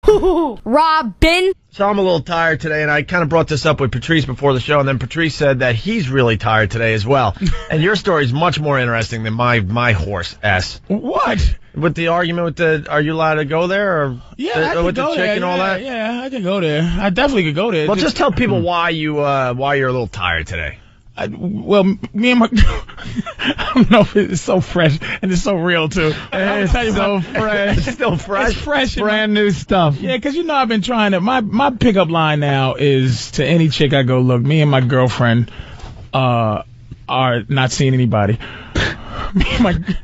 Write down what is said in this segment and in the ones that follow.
HooHooHooRobin. So I'm a little tired today, and I kind of brought this up with Patrice before the show, and then Patrice said that he's really tired today as well. And your story is much more interesting than my horse S. What? With the argument with the, are you allowed to go there, or with the chick and all that? Yeah, I could go there. I definitely could go there. Well, just tell people why you're a little tired today. Me and my... I don't know if it's so fresh, and it's so real, too. It's so fresh. It's still fresh. It's fresh. Brand new stuff. Yeah, because, I've been trying to... My pickup line now is to any chick I go, look, me and my girlfriend are not seeing anybody.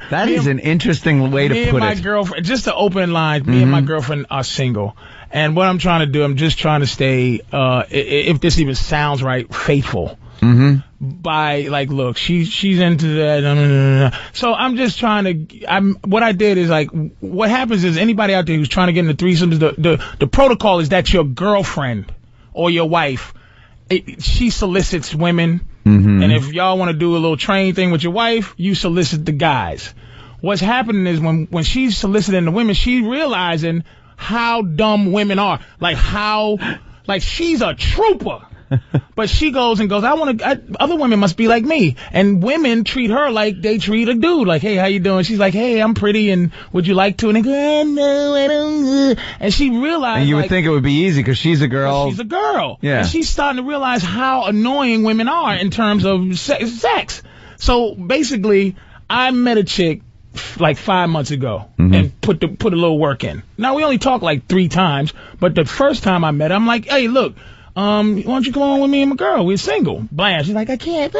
That is an interesting way to put it. Me and my girlfriend... Just to open lines, me and my girlfriend are single. And what I'm trying to do, I'm just trying to stay, if this even sounds right, faithful. Mm-hmm. By look, she's into that. So I'm just trying to. What I did is what happens is anybody out there who's trying to get into threesomes, the protocol is that your girlfriend or your wife, she solicits women, and if y'all want to do a little train thing with your wife, you solicit the guys. What's happening is when she's soliciting the women, she's realizing how dumb women are. She's a trooper. But she goes, other women must be like me. And women treat her like they treat a dude. Like, hey, how you doing? She's like, hey, I'm pretty, and would you like to? And they go, no, I don't. And she realized. And you would think it would be easy because she's a girl. She's a girl. Yeah. And she's starting to realize how annoying women are in terms of sex. So basically, I met a chick 5 months ago and put a little work in. Now, we only talked 3 times, but the first time I met her, I'm like, hey, look. Why don't you come on with me and my girl? We're single. Bland. She's like, I can't.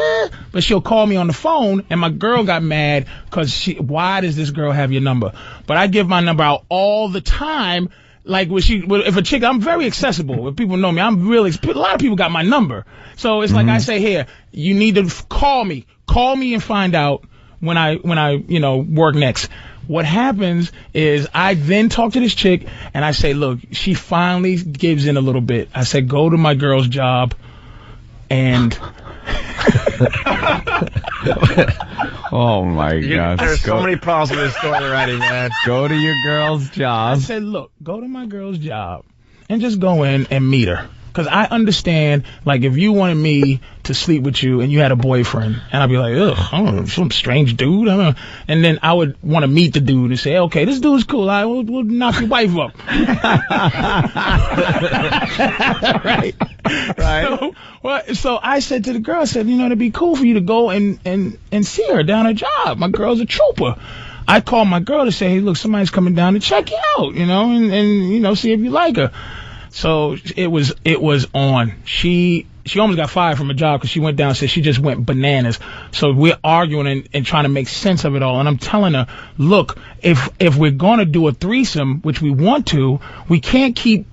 But she'll call me on the phone, and my girl got mad because why does this girl have your number? But I give my number out all the time. If a chick, I'm very accessible. If people know me, I'm really, a lot of people got my number. So it's like I say here, you need to call me. Call me and find out when I work next. What happens is I then talk to this chick and I say, look, she finally gives in a little bit. I said, go to my girl's job and... Oh, my gosh. There's so many problems with this story already, man. Go to your girl's job. I said, look, go to my girl's job and just go in and meet her. Because I understand, if you wanted me to sleep with you and you had a boyfriend, and I'd be like, ugh, I don't know, some strange dude. I don't know. And then I would want to meet the dude and say, okay, this dude's cool. We'll knock your wife up. Right. So I said to the girl, I said, it'd be cool for you to go and see her down her job. My girl's a trooper. I called my girl to say, hey, look, somebody's coming down to check you out, and see if you like her. So it was on. She almost got fired from a job because she went down and said she just went bananas. So we're arguing and trying to make sense of it all. And I'm telling her, look, if we're going to do a threesome, which we want to, we can't keep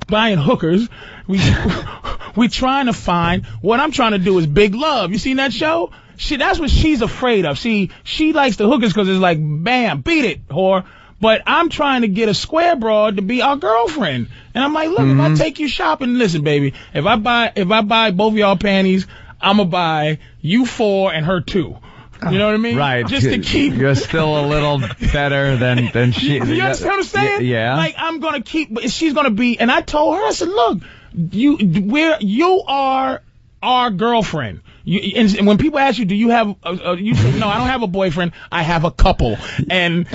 buying hookers. We're trying to find, what I'm trying to do is big love. You seen that show? That's what she's afraid of. See, she likes the hookers because it's like, bam, beat it, whore. But I'm trying to get a square broad to be our girlfriend. And I'm like, look, if I take you shopping, listen, baby, if I buy both of y'all panties, I'm going to buy you 4 and her 2. You know what I mean? Right. Just to keep. You're still a little better than she. You understand what I'm saying? Yeah. I'm going to keep, but she's going to be, and I told her, I said, look, you are our girlfriend. And when people ask you, do you have, you say, no, I don't have a boyfriend. I have a couple. And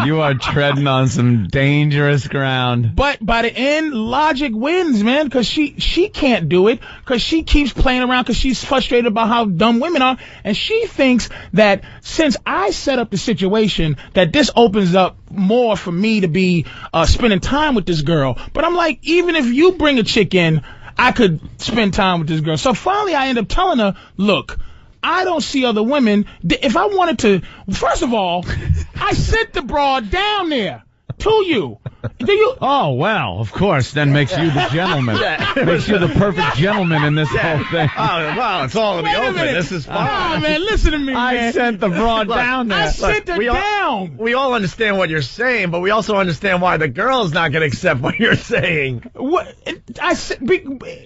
you are treading on some dangerous ground. But by the end, logic wins, man, because she can't do it because she keeps playing around because she's frustrated about how dumb women are. And she thinks that since I set up the situation, that this opens up more for me to be spending time with this girl. But I'm like, even if you bring a chick in, I could spend time with this girl. So finally I end up telling her, look, I don't see other women. If I wanted to, first of all, I sent the broad down there to you. Do you? Oh, well, of course. Then makes you the gentleman. Makes you the perfect gentleman in this whole thing. Oh, well, it's all in the open. This is fine. Oh, man, listen to me, man. I sent the broad down there. I sent her down. We all understand what you're saying, but we also understand why the girl's not going to accept what you're saying.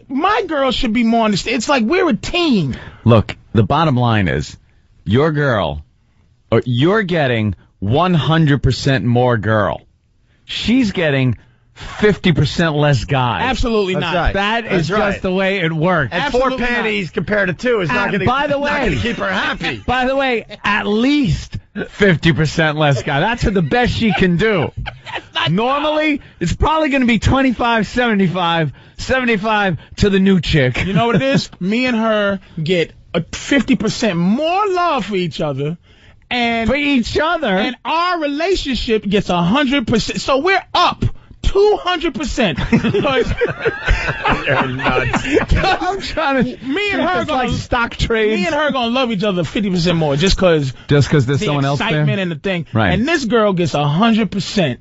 My girl should be more understanding. It's like we're a team. Look, the bottom line is, your girl, or you're getting 100% more girl. She's getting 50% less guys. Absolutely That's not. right. That is That's right. just the way it works. And Absolutely 4 panties compared to 2 is not going to keep her happy. By the way, at least 50% less guy. That's the best she can do. Normally, it's probably going to be 25, 75, 75 to the new chick. You know what it is? Me and her get a 50% more love for each other. And for each other. And our relationship gets 100%. So we're up 200%. You're nuts. I'm trying to. Me and her like stock trades. Me and her gonna love each other 50% more just because there's someone else there. The excitement and the thing. Right. And this girl gets 100%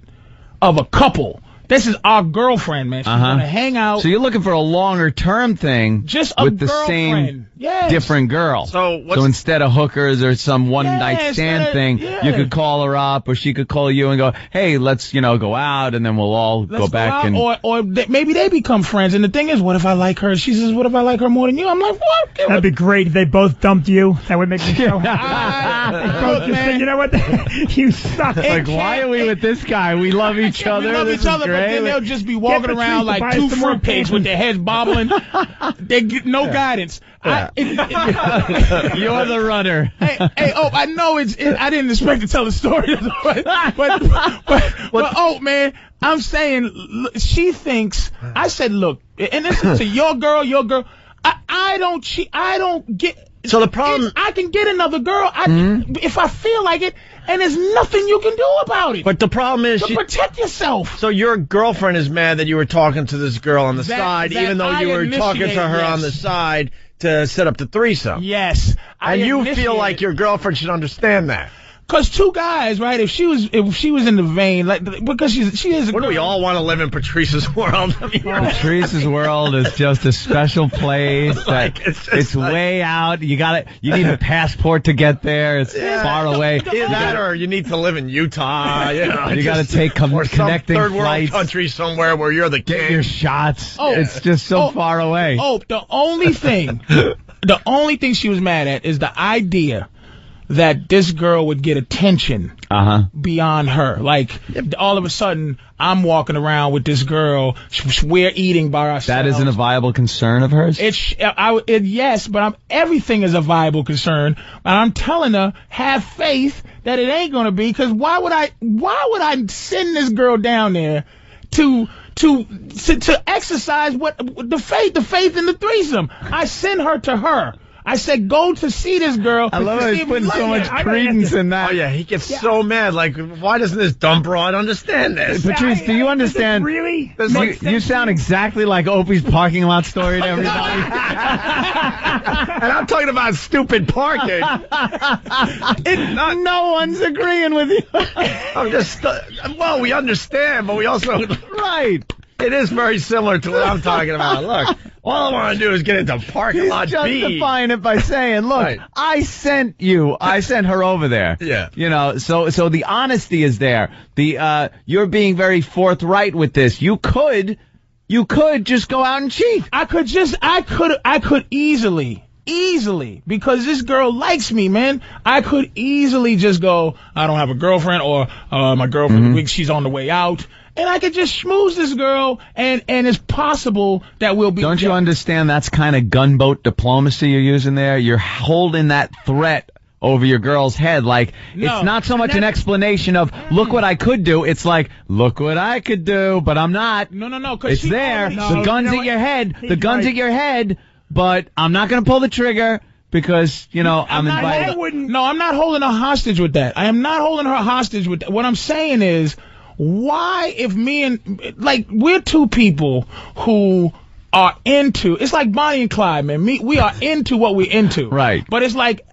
of a couple. This is our girlfriend, man. She's gonna hang out. So you're looking for a longer term thing, just a with the girlfriend. same different girl. So instead of hookers or some one night stand thing, you could call her up, or she could call you and go, "Hey, let's go out, and then we'll all go back and or maybe they become friends." And the thing is, what if I like her? She says, "What if I like her more than you?" I'm like, "What?" That'd be great if they both dumped you. That would make me so happy. Both just say, you know what? You suck. Like, why are we with this guy? We love each other. We love each other, but then they'll just be walking around like 2 fruitcakes with their heads bobbling. They get no guidance. You're the runner. Hey, I know I didn't expect to tell the story, but oh man, I'm saying she thinks. I said, look, and this is your girl. I don't cheat. I don't get. So the problem, I can get another girl if I feel like it, and there's nothing you can do about it. But the problem is, protect yourself. So your girlfriend is mad that you were talking to this girl on the side, even though you were talking to her on the side to set up the threesome. Yes, and you feel like your girlfriend should understand that. Cause 2 guys, right? If she was in the vein, like, because she is. Wouldn't we all want to live in Patrice's world? I mean, Patrice's world is just a special place. It's way out. You need a passport to get there. It's far away. Either that, or you need to live in Utah. You got to take connecting some third world flights. country somewhere where you're the king. Get your shots. It's just so far away. The only thing she was mad at is the idea that this girl would get attention beyond her. Like, all of a sudden, I'm walking around with this girl. We're eating by ourselves. That isn't a viable concern of hers? Yes, but everything is a viable concern. And I'm telling her, have faith that it ain't going to be, because why would I send this girl down there to exercise the faith in the threesome? I send her to her. I said, go to see this girl. I love how he's putting so much credence in that. Oh, yeah, he gets so mad. Like, why doesn't this dumb broad understand this? Patrice, do you understand? Really? You sound exactly like Opie's parking lot story to everybody. And I'm talking about stupid parking. No one's agreeing with you. I'm just, we understand, but we also... Right. It is very similar to what I'm talking about. Look, all I want to do is get into parking lot B. He's justifying it by saying, look, I sent her over there. Yeah. So the honesty is there. You're being very forthright with this. You could just go out and cheat. I could easily, because this girl likes me, man. I could easily just go, I don't have a girlfriend, or my girlfriend, she's on the way out. And I could just schmooze this girl, and it's possible that we'll be... Don't you understand that's kind of gunboat diplomacy you're using there? You're holding that threat over your girl's head. Like, it's not so much an explanation of, look what I could do. It's like, look what I could do, but I'm not. No. It's there. The gun's at your head. The gun's at your head, but I'm not going to pull the trigger because, I'm invited. No, I'm not holding her hostage with that. I am not holding her hostage with that. What I'm saying is, why, if we're 2 people who are into, it's like Bonnie and Clyde, man. We are into what we're into. Right. But it's like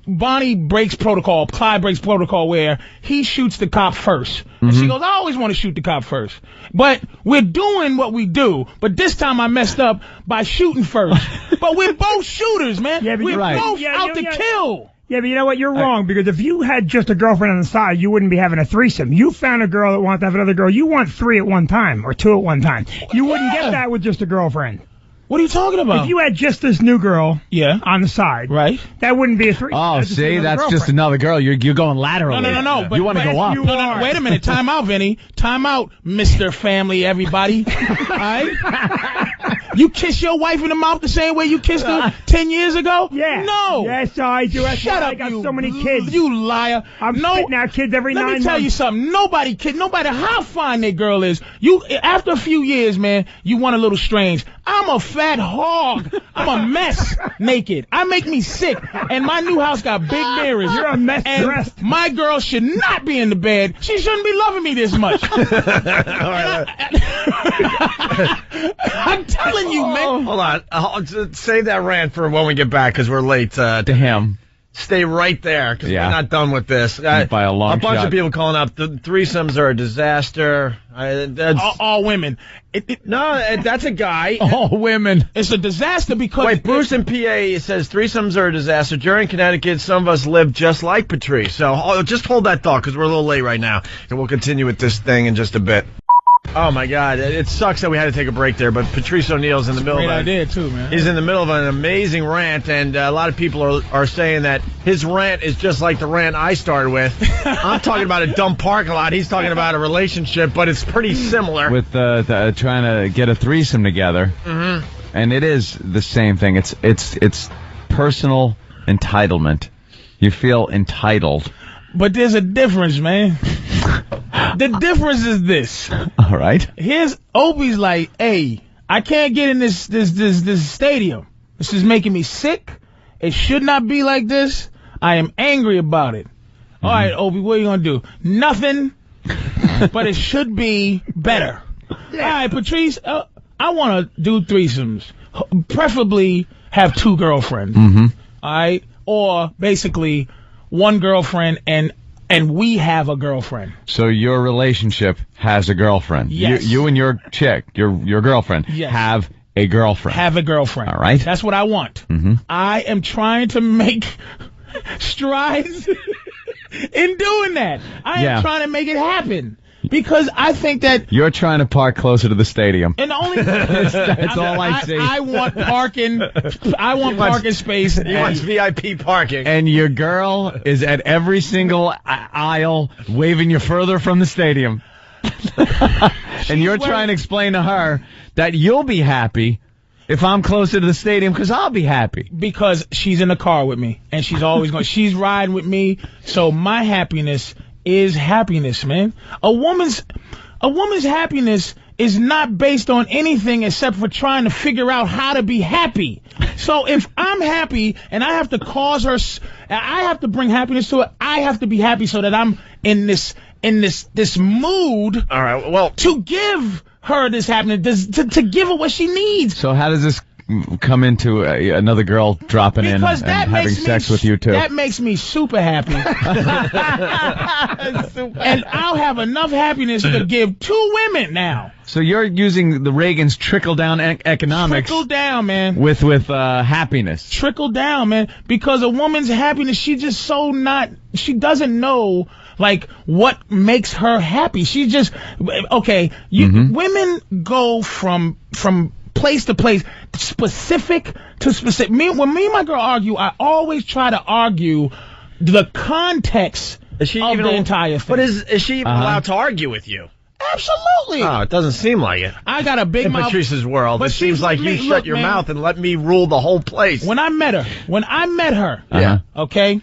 Bonnie breaks protocol, Clyde breaks protocol, where he shoots the cop first. And she goes, I always want to shoot the cop first. But we're doing what we do. But this time I messed up by shooting first. But we're both shooters, man. Yeah, we're both out to kill. Yeah, but you know what? You're wrong, because if you had just a girlfriend on the side, you wouldn't be having a threesome. You found a girl that wants to have another girl. You want 3 at one time, or 2 at one time. You wouldn't get that with just a girlfriend. What are you talking about? If you had just this new girl Yeah. on the side, Right. that wouldn't be a threesome. Oh, That's just see, another that's just another girl. You're going laterally. No. But, you want to go up. you No, are. wait a minute. Time out, Vinny. Time out, Mr. Family, everybody. All right? You kiss your wife in the mouth the same way you kissed her 10 years ago? Yeah. No. Yes, I do. That's Shut why up, I got you, so many kids. You liar. I'm spitting out kids every 9 Let me months. tell you something. No matter how fine that girl is, after a few years, man, you want a little strange. I'm a fat hog. I'm a mess naked. I make me sick. And my new house got big mirrors. You're a mess and dressed. my girl should not be in the bed. She shouldn't be loving me this much. I'm telling you, man. Hold on. Save that rant for when we get back because we're late. To him. Stay right there because we're not done with this. By a long bunch shot. of people calling up. The threesomes are a disaster. All women. No, that's a guy. All women. It's a disaster because... Wait, Bruce in PA says threesomes are a disaster. Jerry in Connecticut, some of us live just like Patrice. So just hold that thought because we're a little late right now. And we'll continue with this thing in just a bit. Oh, my God. It sucks that we had to take a break there, but Patrice Oneal's in the middle Great of it. idea, too, man. He's in the middle of an amazing rant, and a lot of people are saying that his rant is just like the rant I started with. I'm talking about a dumb parking lot. He's talking about a relationship, but it's pretty similar. With trying to get a threesome together. Mm-hmm. And it is the same thing. It's personal entitlement. You feel entitled. But there's a difference, man. The difference is this. All right. Here's Opie's like, hey, I can't get in this stadium. This is making me sick. It should not be like this. I am angry about it. All right, Opie, what are you gonna do? Nothing. But it should be better. All right, Patrice, I want to do threesomes. Preferably have 2 girlfriends. Mm-hmm. All right, or basically 1 girlfriend and we have a girlfriend. So your relationship has a girlfriend. Yes. You and your chick, your girlfriend, Yes. have a girlfriend. Have a girlfriend. All right. That's what I want. Mm-hmm. I am trying to make strides in doing that. I am trying to make it happen. Because I think that... You're trying to park closer to the stadium. And the only... That's all I see. I want parking... I want parking space. He wants VIP parking. And your girl is at every single aisle waving you further from the stadium. And you're trying to explain to her that you'll be happy if I'm closer to the stadium because I'll be happy. Because she's in the car with me. And she's always going... She's riding with me. So my happiness is happiness, man. A woman's happiness is not based on anything except for trying to figure out how to be happy. So if I'm happy and I have to cause her, I have to bring happiness to her. I have to be happy so that I'm in this mood. All right. Well, to give her this happiness, to give her what she needs. So how does this come into another girl dropping in and having sex with you too? That makes me super happy. And I'll have enough happiness to give 2 women now. So you're using the Reagan's trickle-down economics. Trickle down, man. With happiness. Trickle down, man. Because a woman's happiness, she doesn't know, like, what makes her happy. She just, okay, women go from place to place, specific to specific. When me and my girl argue, I always try to argue the context of the entire thing. But is she even allowed to argue with you? Absolutely. Oh, it doesn't seem like it. I got a big in mouth. Patrice's world, But it seems like you look, shut your man, mouth and let me rule the whole place. When I met her, yeah, okay,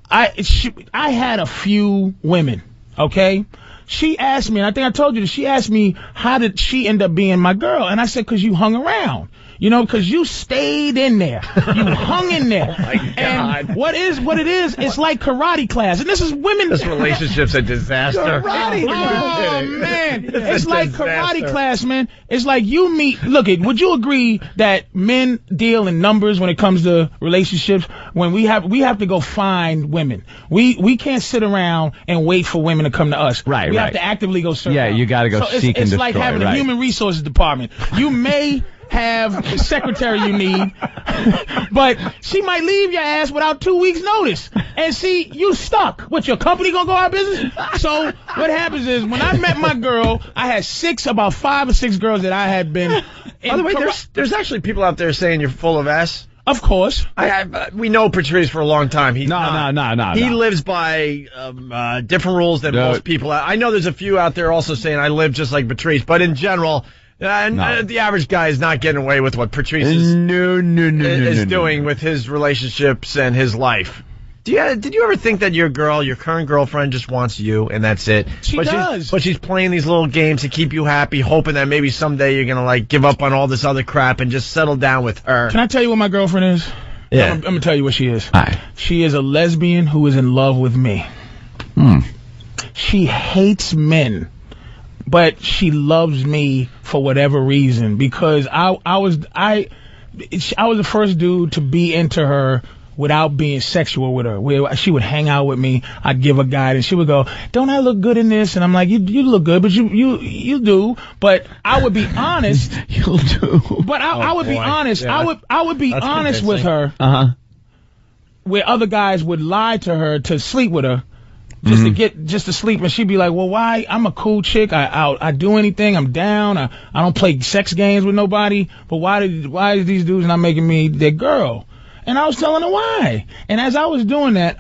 I had a few women, okay. She asked me, and I think I told you this, she asked me, how did she end up being my girl? And I said, because you hung around. You know, because you stayed in there. You hung in there. Oh my God. And what it is, it's like karate class. And this is women. This relationship's a disaster. Karate. Oh, man. It's like karate class, man. It's like you meet. Look, would you agree that men deal in numbers when it comes to relationships? When we have to go find women. We can't sit around and wait for women to come to us. Right, we have to actively go search. Yeah, you got to go seek and destroy. It's like having a human resources department. You may have the secretary you need, but she might leave your ass without 2 weeks' notice. And see, you stuck. What, your company gonna go out of business? So what happens is, when I met my girl, I had about 5 or 6 girls that I had been. By the way, there's actually people out there saying you're full of S. Of course. We know Patrice for a long time. He's No. He lives by different rules than most people. I know there's a few out there also saying I live just like Patrice, but in general, the average guy is not getting away with what Patrice is doing with his relationships and his life. Did you ever think that your current girlfriend, just wants you and that's it? She does. But she's playing these little games to keep you happy, hoping that maybe someday you're going to like give up on all this other crap and just settle down with her. Can I tell you what my girlfriend is? Yeah. I'm going to tell you what she is. All right. She is a lesbian who is in love with me. She hates men, but she loves me for whatever reason, because I was the first dude to be into her without being sexual with her. Where she would hang out with me, I'd give her guidance. She would go, "Don't I look good in this?" And I'm like, "You look good, but you do." But I would be honest. You'll do. But I would be honest. Yeah. I would be That's honest with her. Where other guys would lie to her to sleep with her, just to sleep, and she'd be like, "Well, why? I'm a cool chick. I do anything. I'm down. I don't play sex games with nobody. But why is these dudes not making me their girl?" And I was telling her why. And as I was doing that,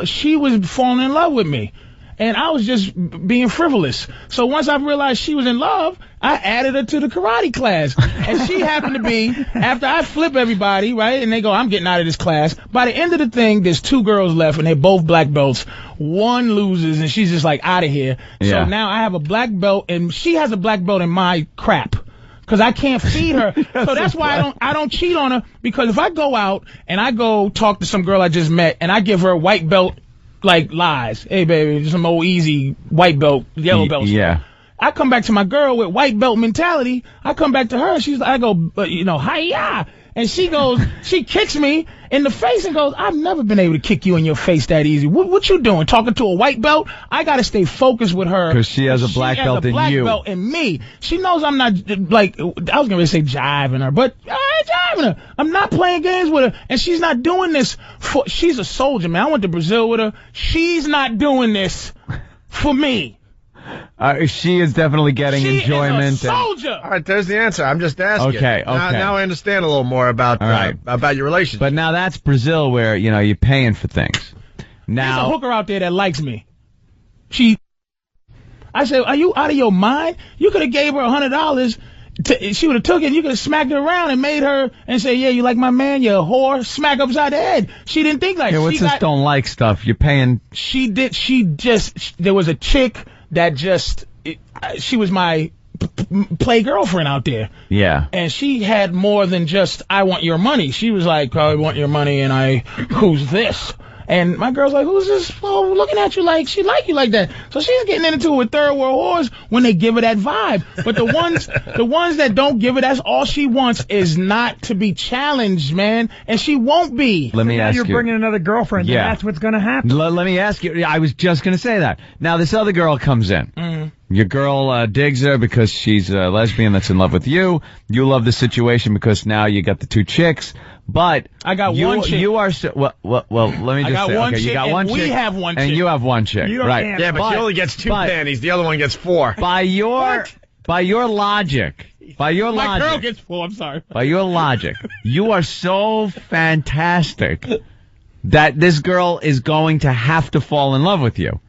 she was falling in love with me. And I was just being frivolous. So once I realized she was in love, I added her to the karate class. And she happened to be, after I flip everybody, right, and they go, "I'm getting out of this class." By the end of the thing, there's 2 girls left, and they're both black belts. One loses, and she's just like, out of here. Yeah. So now I have a black belt, and she has a black belt in my crap. Because I can't feed her. So that's why I don't cheat on her. Because if I go out and I go talk to some girl I just met and I give her white belt, like, lies. "Hey, baby, some old easy white belt, yellow belt." Yeah. I come back to my girl with white belt mentality. I come back to her. I go, "Hi-ya." And she goes, she kicks me in the face and goes, "I've never been able to kick you in your face that easy. What you doing? Talking to a white belt?" I got to stay focused with her. Because she has a black belt in you. She has a black belt in me. She knows I'm not, like, I was going to say jiving her, but I ain't jiving her. I'm not playing games with her. And she's not doing this she's a soldier, man. I went to Brazil with her. She's not doing this for me. She is definitely getting enjoyment. She is a soldier. All right, there's the answer. I'm just asking. Okay. Now I understand a little more about your relationship. But now that's Brazil, where you're paying for things. Now there's a hooker out there that likes me. I said, "Are you out of your mind? You could have gave her $100. She would have took it. You could have smacked her around and made her and say, 'Yeah, you like my man, you whore.' Smack upside the head." She didn't think like that. Yeah, what's this don't like stuff? You're paying. There was a chick that she was my play girlfriend out there. Yeah. And she had more than just, "I want your money." She was like, "I want your money," and "Who's this?" And my girl's like, "Who's this? Oh, looking at you like she like you like that." So she's getting into it with third world whores when they give her that vibe. But the ones that don't give her, that's all she wants is not to be challenged, man. And she won't be. Let me ask you. You're bringing another girlfriend. Yeah. And that's what's going to happen. Let me ask you. I was just going to say that. Now this other girl comes in. Your girl digs her because she's a lesbian that's in love with you. You love the situation because now you got the 2 chicks. But I got one chick. You are well. Let me just say. One okay, chick, you got one chick. We have one chick. And you have one chick. Right. Yeah, but she only gets 2 panties. The other one gets 4. By your logic. My girl gets 4. I'm sorry. By your logic, you are so fantastic that this girl is going to have to fall in love with you.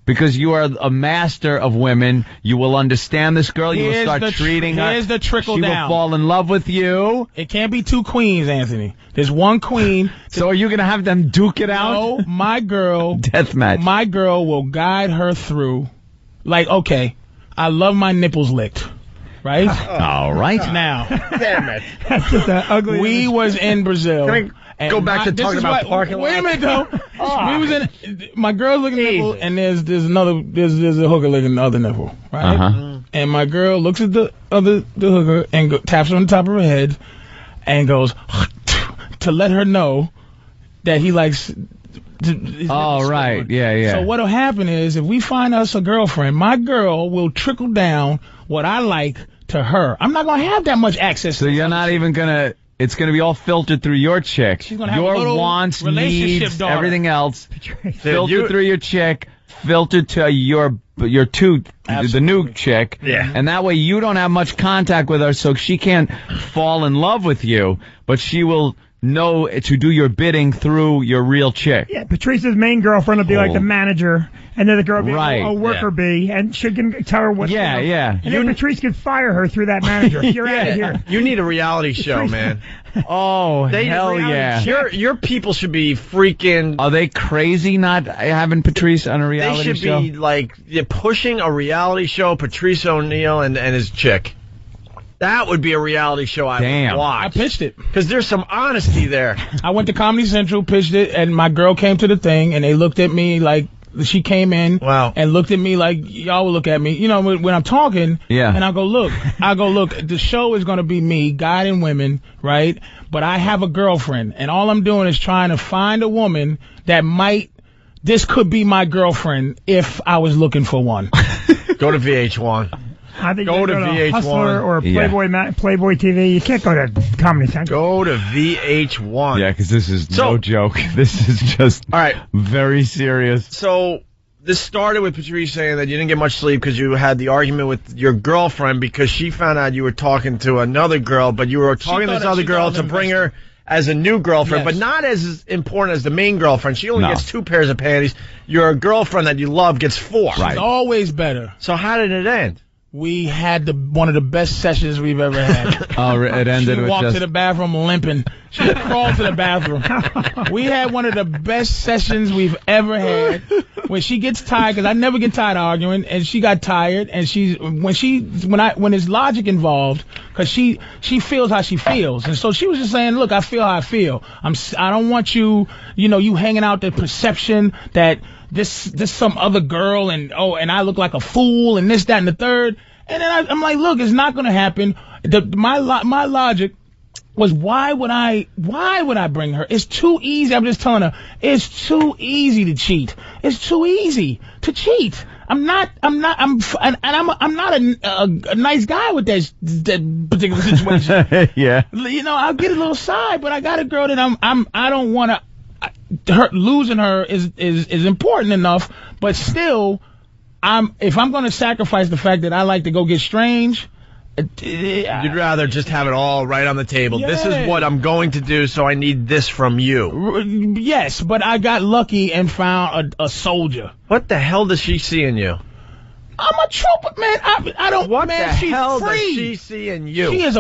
Because you are a master of women. You will understand this girl. You will start treating her. Here's the trickle down. She will fall in love with you. It can't be 2 queens, Anthony. There's one queen. So are you going to have them duke it out? No, my girl. Deathmatch. My girl will guide her through. Like, okay, I love my nipples licked. Right? All right. Now. Damn it. That's just an ugly. We was in Brazil. And go back to talking about parking lot. Wait a minute, though. We was in. My girl's looking at the nipple, and there's a hooker looking at the other nipple, right? And my girl looks at the hooker and taps her on the top of her head, and goes to let her know that he likes. Oh, right. Yeah. So what'll happen is if we find us a girlfriend, my girl will trickle down what I like to her. I'm not gonna have that much access. So you're not even gonna. it's going to be all filtered through your chick. She's gonna have your a little wants, relationship needs, daughter. everything else. Filtered through your chick, filtered to your the new chick. Yeah. And that way you don't have much contact with her, so she can't fall in love with you, but she will know to do your bidding through your real chick. Yeah, Patrice's main girlfriend will be like the manager, and then the girl will be a worker bee, and she can tell her what. Yeah. And then Patrice could fire her through that manager. You're out of here. You need a reality show, man. Oh, hell yeah. Your people should be freaking... Are they crazy not having Patrice on a reality show? They should be, like, pushing a reality show, Patrice Oneal and his chick. That would be a reality show I would watch. I pitched it. Because there's some honesty there. I went to Comedy Central, pitched it, and my girl came to the thing, and they looked at me like... She came in and looked at me like y'all would look at me. You know, when I'm talking, and I go, look, the show is going to be me guiding women, right? But I have a girlfriend, and all I'm doing is trying to find a woman that this could be my girlfriend if I was looking for one. Go to VH1. I think go to VH1 Hustler or Playboy TV. You can't go to Comedy Central. Go to VH1. Yeah, because this is no joke. This is just very serious. So this started with Patrice saying that you didn't get much sleep because you had the argument with your girlfriend because she found out you were talking to another girl, but you were talking to this other girl to bring her as a new girlfriend, but not as important as the main girlfriend. She only gets 2 pairs of panties. Your girlfriend that you love gets 4. It's always better. So how did it end? We had one of the best sessions we've ever had. Oh, it ended with She walked to the bathroom limping. She crawled to the bathroom. We had one of the best sessions we've ever had. When she gets tired, because I never get tired of arguing, and she got tired, and when there's logic involved, because she feels how she feels, and so she was just saying, look, I feel how I feel. I don't want you hanging out the perception that this some other girl and I look like a fool and this, that, and the third. And then I'm like, look, it's not going to happen. My logic was, why would I bring her? It's too easy. I'm just telling her, it's too easy to cheat. It's too easy to cheat. I'm not a nice guy with that particular situation. Yeah. I'll get a little side, but I got a girl that I don't want to. Losing her is important enough, but still, if I'm going to sacrifice the fact that I like to go get strange, you'd rather just have it all right on the table. Yeah. This is what I'm going to do, so I need this from you. Yes, but I got lucky and found a soldier. What the hell does she see in you? I'm a trooper, man. I don't. What man, the she's hell free. does she see in you? She is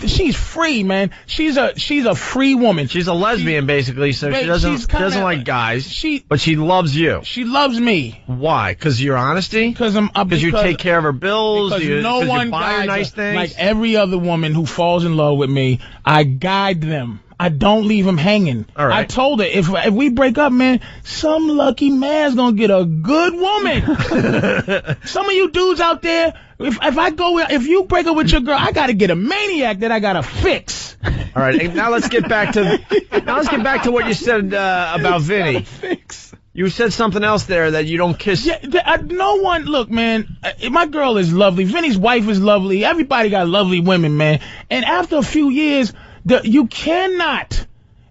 she's free, man. She's a free woman. She's a lesbian, basically, so she doesn't like guys. But she loves you. She loves me. Why? Because of your honesty? Because you take care of her bills. Because no one you buy her nice things. Like every other woman who falls in love with me, I guide them. I don't leave them hanging. All right. I told her, if we break up, man, some lucky man's gonna get a good woman. Some of you dudes out there, if you break up with your girl, I gotta get a maniac that I gotta fix. All right, now let's get back to what you said about Vinny. Fix. You said something else there that you don't kiss. Yeah, no one. Look, man, my girl is lovely. Vinny's wife is lovely. Everybody got lovely women, man. And after a few years, you cannot.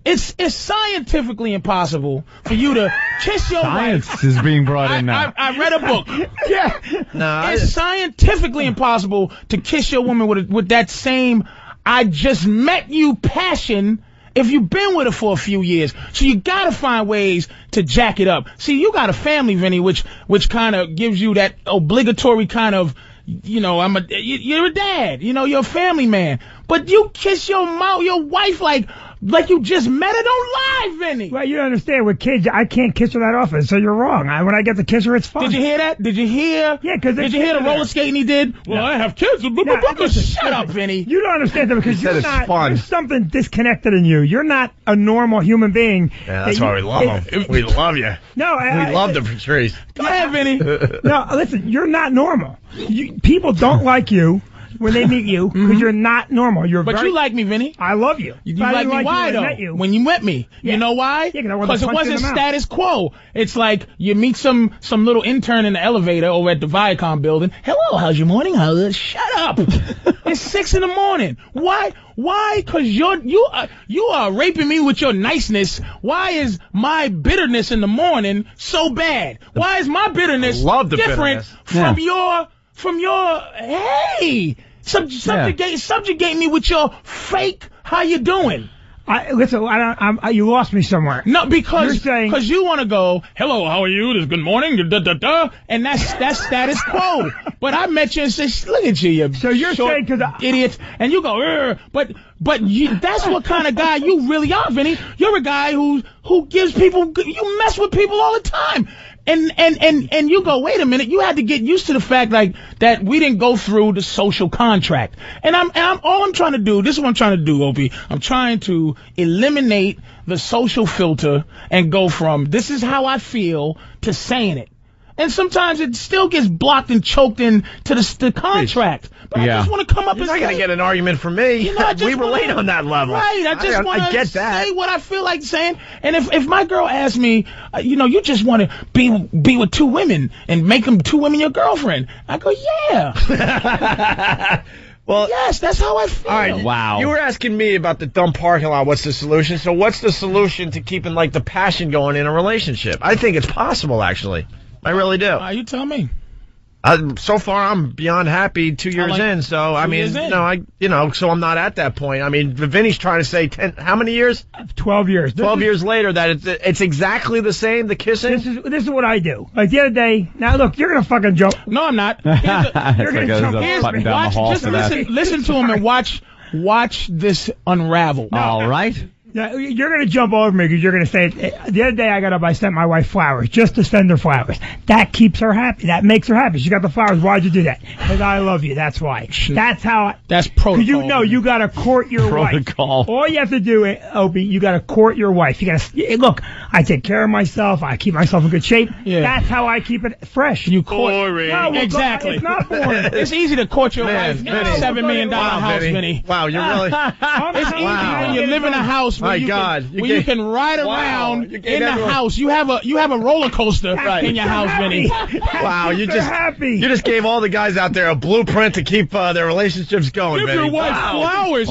It's scientifically impossible for you to kiss your wife. Science is being brought in now. I read a book. Yeah. No, it's scientifically impossible to kiss your woman with that same I just met you passion if you've been with her for a few years. So you gotta find ways to jack it up. See, you got a family, Vinny, which kind of gives you that obligatory kind of, you're a dad, you're a family man. But you kiss your wife like you just met her. Don't lie, Vinny. Well, you don't understand. With kids, I can't kiss her that often, so you're wrong. When I get to kiss her, it's fun. Did you hear that? Did you hear? Yeah, because did you hear the roller skating he did? Well, I have kids. Shut up, Vinny. You don't understand that because you're not. Fun. There's something disconnected in you. You're not a normal human being. Yeah, that's why we love him. We love you. No, we love the Patrice. Go ahead, Vinny. No, listen. You're not normal. People don't like you when they meet you because you're not normal. You like me, Vinny. I love you. You like me? Why though? When you met me, you know why? Because it wasn't status quo. It's like you meet some little intern in the elevator over at the Viacom building. Hello, how's your morning? Shut up. It's 6 in the morning. Why? Because you are raping me with your niceness. Why is my bitterness in the morning so bad? Why is my bitterness different from your hey? Subjugate me with your fake. How you doing? Listen, you lost me somewhere. No, because you want to go, hello, how are you? This good morning, and that's status quo. But I met you and said, look at you, so you're saying because idiot, and you go, but that's what kind of guy you really are, Vinny. You're a guy who gives people, you mess with people all the time. And you go, wait a minute, you had to get used to the fact like that we didn't go through the social contract. And I'm trying to do, this is what I'm trying to do, Opie. I'm trying to eliminate the social filter and go from this is how I feel to saying it. And sometimes it still gets blocked and choked into the contract. But I just want to come up and say... You're not going to get an argument from me. You know, we relate on that level. Right, I just want to say what I feel like saying. And if my girl asks me, you just want to be with 2 women and make them 2 women your girlfriend, I go, yeah. Well, yes, that's how I feel. All right, wow. You were asking me about the dumb parking lot. What's the solution? So what's the solution to keeping, like, the passion going in a relationship? I think it's possible, actually. I really do. You tell me. So far, I'm beyond happy 2 years in. So, I mean, so I'm not at that point. I mean, Vinny's trying to say 10, how many years? 12 years. 12 years later, that it's exactly the same, the kissing? This is what I do. Like the other day, now look, you're going to fucking jump. No, I'm not. You're going to jump. Listen to him and watch this unravel. No. All right. Yeah, you're going to jump over me because you're going to say, the other day I got up, I sent my wife flowers just to send her flowers. That keeps her happy. That makes her happy. She got the flowers. Why'd you do that? Because I love you. That's why. That's how. That's protocol. Because you got to court your wife. All you have to do, Opie, you got to court your wife. You got to look. I take care of myself. I keep myself in good shape. Yeah. That's how I keep it fresh. You court. No, exactly. It's not boring. It's easy to court your wife in a $7 million house, Vinny. Wow, you're really. It's easy when you live in a house where you can ride around in the house. You have a roller coaster in your house, Vinny. Wow, you just gave all the guys out there a blueprint to keep their relationships going. Give your wife flowers.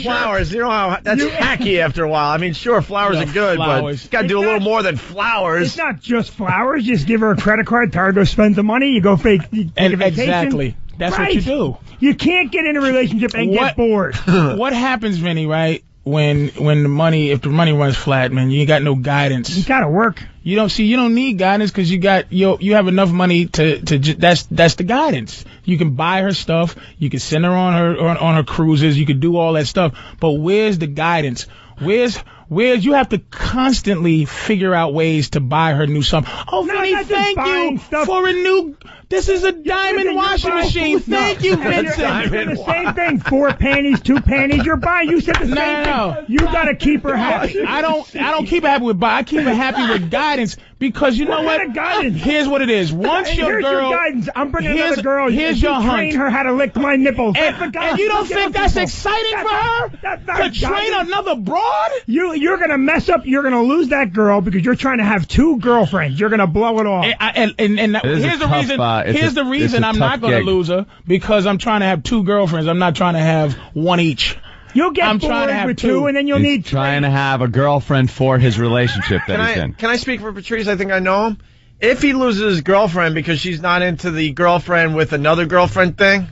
Flowers. You know how that's hacky after a while. I mean, sure, flowers are good, but you got to do a little more than flowers. It's not just flowers. Just give her a credit card, tell her to go spend the money. You go take a vacation. Exactly. That's what you do. You can't get in a relationship and get bored. What happens, Vinny, right? When the money runs flat, man, you ain't got no guidance. You gotta work. You don't need guidance because you have enough money to that's the guidance. You can buy her stuff, you can send her on her cruises, you can do all that stuff. But where's the guidance? Where's you have to constantly figure out ways to buy her new something. Oh, Vinny, thank you for a new. This is a diamond washing machine. Thank you, Vincent. You're the same thing. 4 panties, 2 panties. You're buying. You said the same thing. You gotta keep her happy. I don't keep her happy with buy. I keep her happy with guidance because you know what? Kind of guidance? Here's what it is. Once here's your guidance. I'm bringing another girl. Here's your hunt. Train her how to lick my nipples. And you don't think that's exciting for her? To train another broad? You're gonna mess up. You're gonna lose that girl because you're trying to have 2 girlfriends. You're gonna blow it off. And here's the reason. Here's the reason I'm not going to lose her because I'm trying to have 2 girlfriends. I'm not trying to have 1 each. You'll get bored with 2, and then you'll need 3. Trying to have a girlfriend for his relationship that he's in. Can I speak for Patrice? I think I know him. If he loses his girlfriend because she's not into the girlfriend with another girlfriend thing,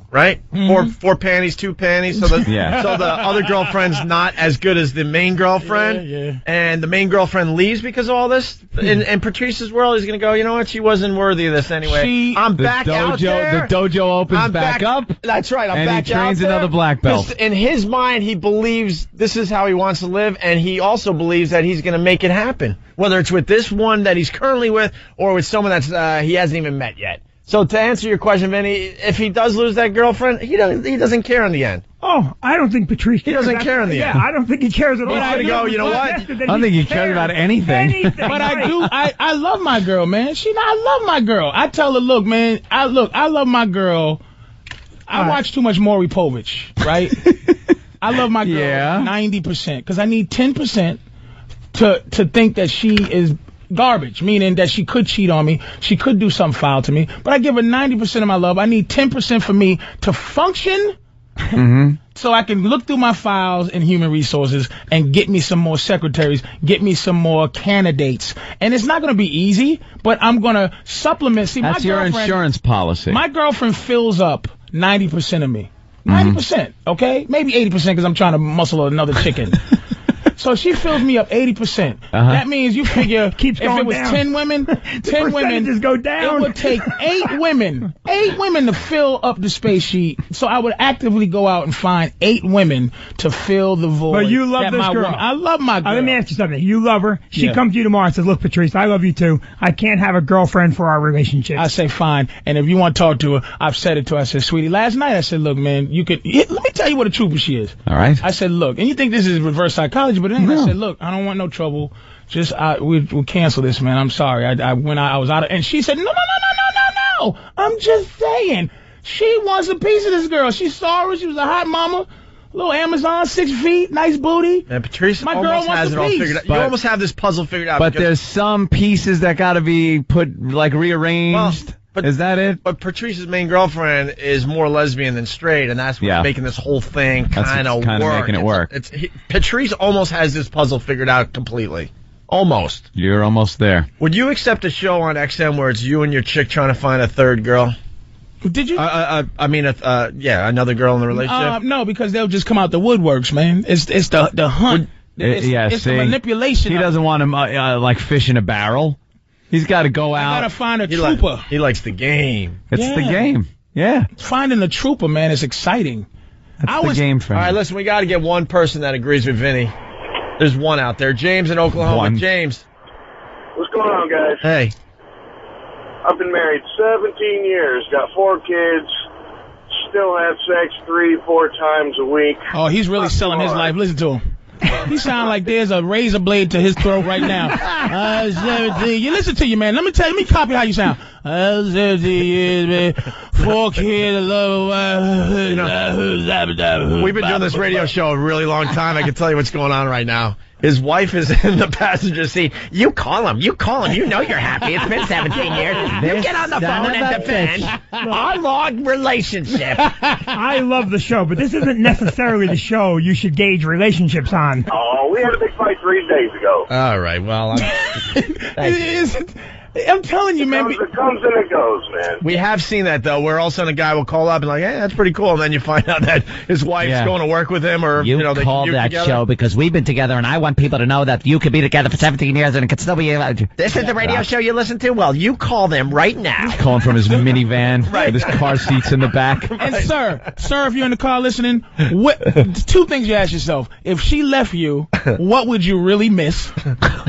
right? Mm-hmm. 4 panties, 2 panties. So the other girlfriend's not as good as the main girlfriend. Yeah. And the main girlfriend leaves because of all this. In Patrice's world, he's going to go, you know what? She wasn't worthy of this anyway. I'm back out there. The dojo opens back up. That's right. I'm back out there. And he trains another black belt. In his mind, he believes this is how he wants to live. And he also believes that he's going to make it happen. Whether it's with this one that he's currently with or with someone that's he hasn't even met yet. So to answer your question, Vinny, if he does lose that girlfriend, he doesn't care in the end. Oh, I don't think Patrice cares. He doesn't care in the end. Yeah, I don't think he cares at all. He's going to go, you know what? I don't think he cares about anything. But I do. I love my girl, man. I love my girl. I tell her, look, man, I love my girl. I watch too much Maury Povich, right? I love my girl 90% because I need 10% to think that she is garbage, meaning that she could cheat on me, she could do something foul to me, but I give her 90% of my love. I need 10% for me to function. So I can look through my files in human resources and get me some more secretaries, get me some more candidates. And it's not going to be easy, but I'm going to supplement. See, that's your insurance policy. My girlfriend fills up 90% of me. 90%, okay? Maybe 80% because I'm trying to muscle another chicken. So she fills me up 80%. That means you figure Keeps if going it was down. 10 women, 10 women, just go down. it would take 8 women to fill up the space sheet. So I would actively go out and find 8 women to fill the void. But you love this girl. I love my girl. Let me ask you something. You love her. She Yeah. comes to you tomorrow and says, look, Patrice, I love you too. I can't have a girlfriend for our relationship. I say, fine. And if you want to talk to her, I've said it to her. I said, sweetie, last night I said, look, man, let me tell you what a trooper she is. All right. I said, look, and you think this is reverse psychology, but it ain't. No. I said, look, I don't want no trouble. Just we'll cancel this, man. I'm sorry. I was out of, and she said, no. I'm just saying. She wants a piece of this girl. She saw her. She was a hot mama. Little Amazon, 6 feet, nice booty. And Patrice My girl almost wants has a it all piece. figured out. But- You almost have this puzzle figured out. But because- there's some pieces that got to be put, like, rearranged. Is that it? But Patrice's main girlfriend is more lesbian than straight, and that's what's making this whole thing kind of work. Making it work. Patrice almost has this puzzle figured out completely. Almost. You're almost there. Would you accept a show on XM where it's you and your chick trying to find a third girl? Did you? Another girl in the relationship. No, because they'll just come out the woodworks, man. It's the hunt. It's the manipulation. He doesn't want him like fish in a barrel. He's got to go out. I gotta find a trooper. He likes the game. It's the game. Yeah. Finding a trooper, man, is exciting. That's the game for him. All right, listen, we got to get one person that agrees with Vinny. There's one out there. James in Oklahoma. One. James. What's going on, guys? Hey. I've been married 17 years, got 4 kids, still have sex 3-4 times a week. Oh, he's really selling his life. Listen to him. He sounds like there's a razor blade to his throat right now. You listen to you, man. Let me copy how you sound. 17 years, man. 4 kids, We've been doing this radio show a really long time. I can tell you what's going on right now. His wife is in the passenger seat. You call him. You know you're happy. It's been 17 years. You get on the phone and defend our long relationship. I love the show, but this isn't necessarily the show you should gauge relationships on. Oh, we had a big fight 3 days ago. All right. Well, I'm telling you, man. It comes and it goes, man. we have seen that, though, where all of a sudden a guy will call up and like, hey, that's pretty cool. And then you find out that his wife's going to work with him or, You they called that together. show because we've been together, and I want people to know that you could be together for 17 years and it could still be... This is the radio show you listen to? Well, you call them right now. Calling from his minivan with his car seats in the back. And sir, if you're in the car listening, 2 things you ask yourself. If she left you, what would you really miss?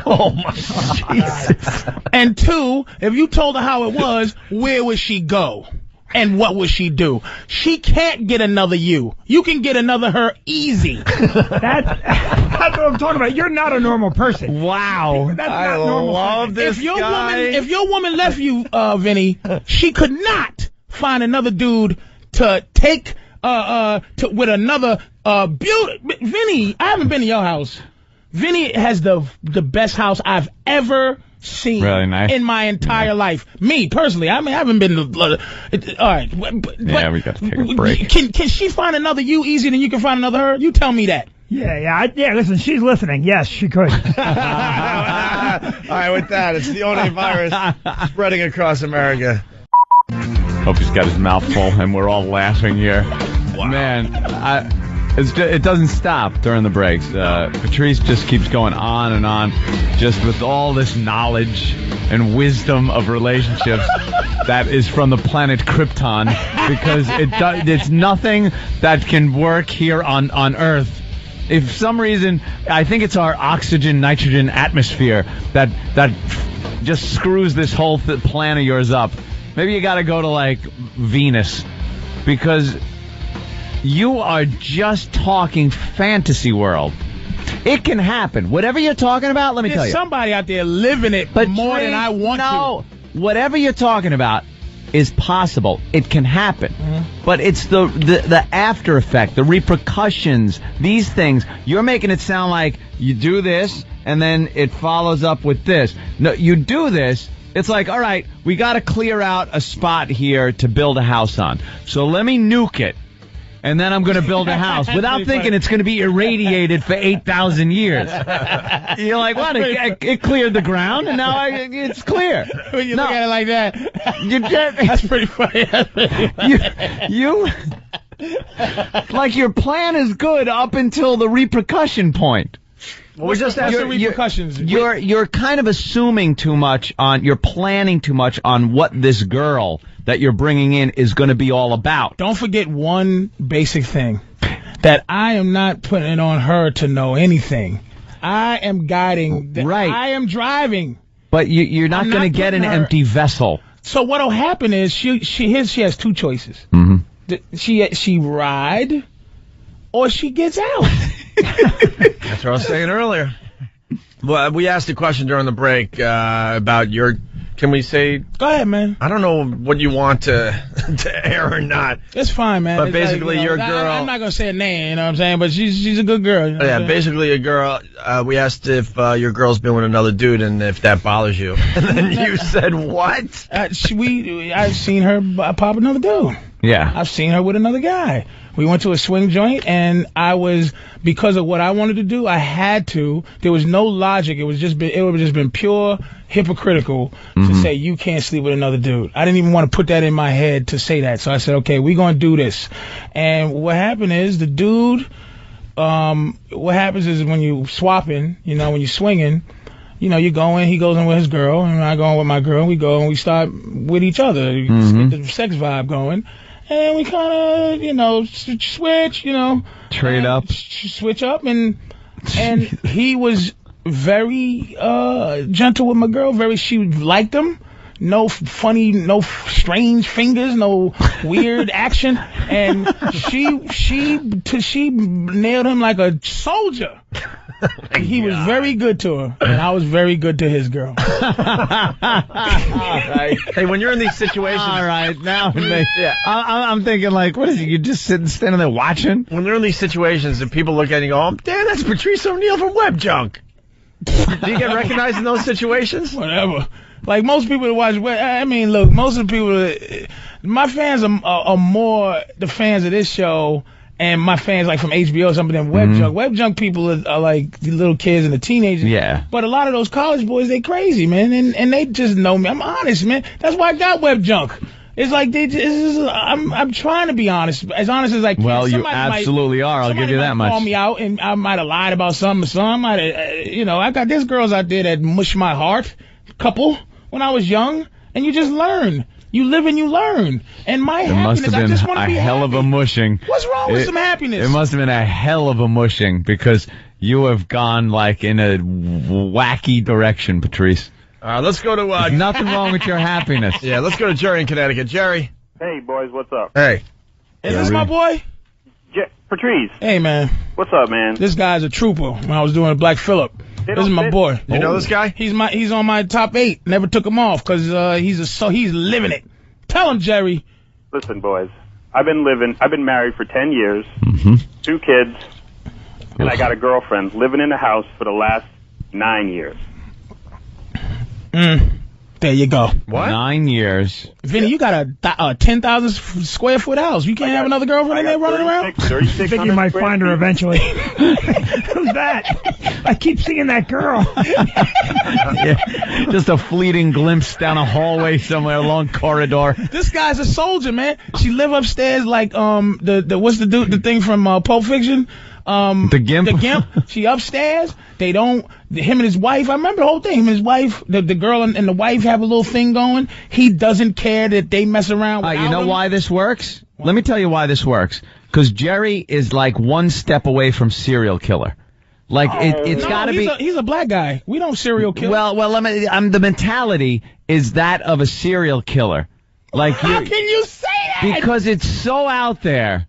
Oh, my Jesus. And 2, if you told her how it was, where would she go? And what would she do? She can't get another you. You can get another her easy. That's what I'm talking about. You're not a normal person. Wow. That's not normal. love this If your guy. woman left you, Vinny, she could not find another dude to take with another beauty. Vinny, I haven't been to your house. Vinny has the best house I've ever seen Really nice. in my entire life. Me personally, I haven't been to. All right, but We got to take a break. Can she find another you easier than you can find another her? You tell me that. Yeah. Listen, she's listening. Yes, she could. All right, with that, it's the only virus spreading across America. Hope he's got his mouth full, and we're all laughing here. Wow. Man, it doesn't stop during the breaks. Patrice just keeps going on and on, just with all this knowledge and wisdom of relationships that is from the planet Krypton, because it's nothing that can work here on Earth. If for some reason, I think it's our oxygen, nitrogen atmosphere that just screws this whole plan of yours up. Maybe you got to go to, like, Venus, because you are just talking fantasy world. It can happen. Whatever you're talking about, let me tell There's you. somebody out there living it more than I want to. Whatever you're talking about is possible. It can happen. Mm-hmm. But it's the after effect, the repercussions, these things. You're making it sound like you do this, and then it follows up with this. No, you do this. It's like, all right, we got to clear out a spot here to build a house on. So let me nuke it, and then I'm going to build a house without thinking it's going to be irradiated for 8,000 years. You're like, what? It cleared the ground, and now it's clear. When you look at it like that, that's pretty funny. You like your plan is good up until the repercussion point. Well, we just asked the repercussions. You're kind of assuming too much you're planning too much on what this girl that you're bringing in is going to be all about. Don't forget one basic thing, that I am not putting it on her to know anything. I am guiding. Right. I am driving. But you're not going to get an empty vessel. So what'll happen is she has two choices. Mm-hmm. She ride or she gets out. That's what I was saying earlier. Well, we asked a question during the break about your. Can we say? Go ahead, man. I don't know what you want to air or not. It's fine, man. But basically, your girl. I'm not gonna say a name, you know what I'm saying? But she's a good girl. You know yeah, basically a girl. We asked if your girl's been with another dude and if that bothers you, and then you said what? I've seen her pop another dude. Yeah. I've seen her with another guy. We went to a swing joint, and because of what I wanted to do, I had to. There was no logic. It would have just been pure hypocritical to say you can't sleep with another dude. I didn't even want to put that in my head to say that. So I said, okay, we're going to do this. And what happened is the dude, what happens is when you swapping, when you're swinging, you go in, he goes in with his girl, and I go in with my girl. We go and we start with each other. Get the sex vibe going. And we kind of, switch, trade up, switch up, and he was very gentle with my girl. She liked him. No funny, no strange fingers, no weird action, and she nailed him like a soldier. He was very good to her, and I was very good to his girl. All right. Hey, when you're in these situations, all right, now I'm thinking like, what is it? You just standing there watching? When they're in these situations, and people look at you and go, "Damn, that's Patrice Oneal from Web Junk." Do you get recognized in those situations? Whatever. Like most people that watch, look, most of the people, my fans are more the fans of this show, and my fans like from HBO or something than Web Junk. Web Junk people are like the little kids and the teenagers. Yeah. But a lot of those college boys, they crazy, man, and they just know me. I'm honest, man. That's why I got Web Junk. It's like I'm trying to be honest as I can. Well, you absolutely are. I'll give you that much. Call me out, and I might have lied about something. So I might have, I got there's girls out there that mush my heart. Couple when I was young, and you just learn. You live and you learn. And my happiness, I just want to be happy. It must have been a hell of a mushing. What's wrong with some happiness? It must have been a hell of a mushing because you have gone like in a wacky direction, Patrice. Let's go to nothing wrong with your happiness. Yeah, let's go to Jerry in Connecticut. Jerry. Hey, boys, what's up? Hey. Is this my boy? Patrice. Hey, man. What's up, man? This guy's a trooper when I was doing Black Phillip. This is my boy. You know this guy? He's on my top 8. Never took him off because he's living it. Tell him, Jerry. Listen, boys. I've been married for 10 years, 2 kids, and I got a girlfriend living in the house for the last 9 years. There you go. What? 9 years. Vinny, you got a 10,000 square foot house. You can't have another girlfriend in there running around? I think you might find her eventually. Who's that? I keep seeing that girl. Yeah, just a fleeting glimpse down a hallway somewhere, a long corridor. This guy's a soldier, man. She live upstairs like what's the thing from Pulp Fiction? The Gimp? The Gimp. She upstairs. Him and his wife, I remember the whole thing. Him and his wife, the girl and the wife have a little thing going. He doesn't care that they mess around with you know why this works? Let me tell you why this works. Because Jerry is like one step away from serial killer. Like, it's got to be... He's a black guy. We don't serial kill. Well, the mentality is that of a serial killer. Like, how can you say that? Because it's so out there.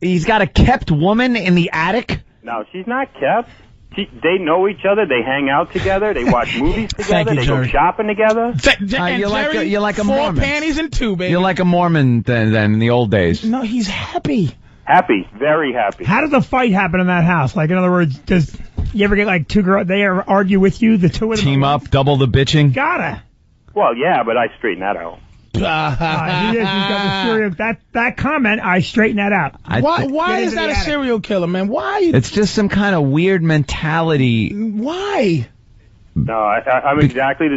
He's got a kept woman in the attic? No, she's not kept. They know each other. They hang out together. They watch movies together. They go shopping together. You're like a Mormon. 4 panties and 2, baby. You're like a Mormon then in the old days. No, he's happy. Happy. Very happy. How does a fight happen in that house? Like, in other words, You ever get like two girls? They ever argue with you? The two of them Team up, double the bitching. Gotta. Well, yeah, but I straighten that out. He's got the serial. That comment, I straighten that out. Why is that a serial killer, man? Why? It's just some kind of weird mentality. Why? No, I'm exactly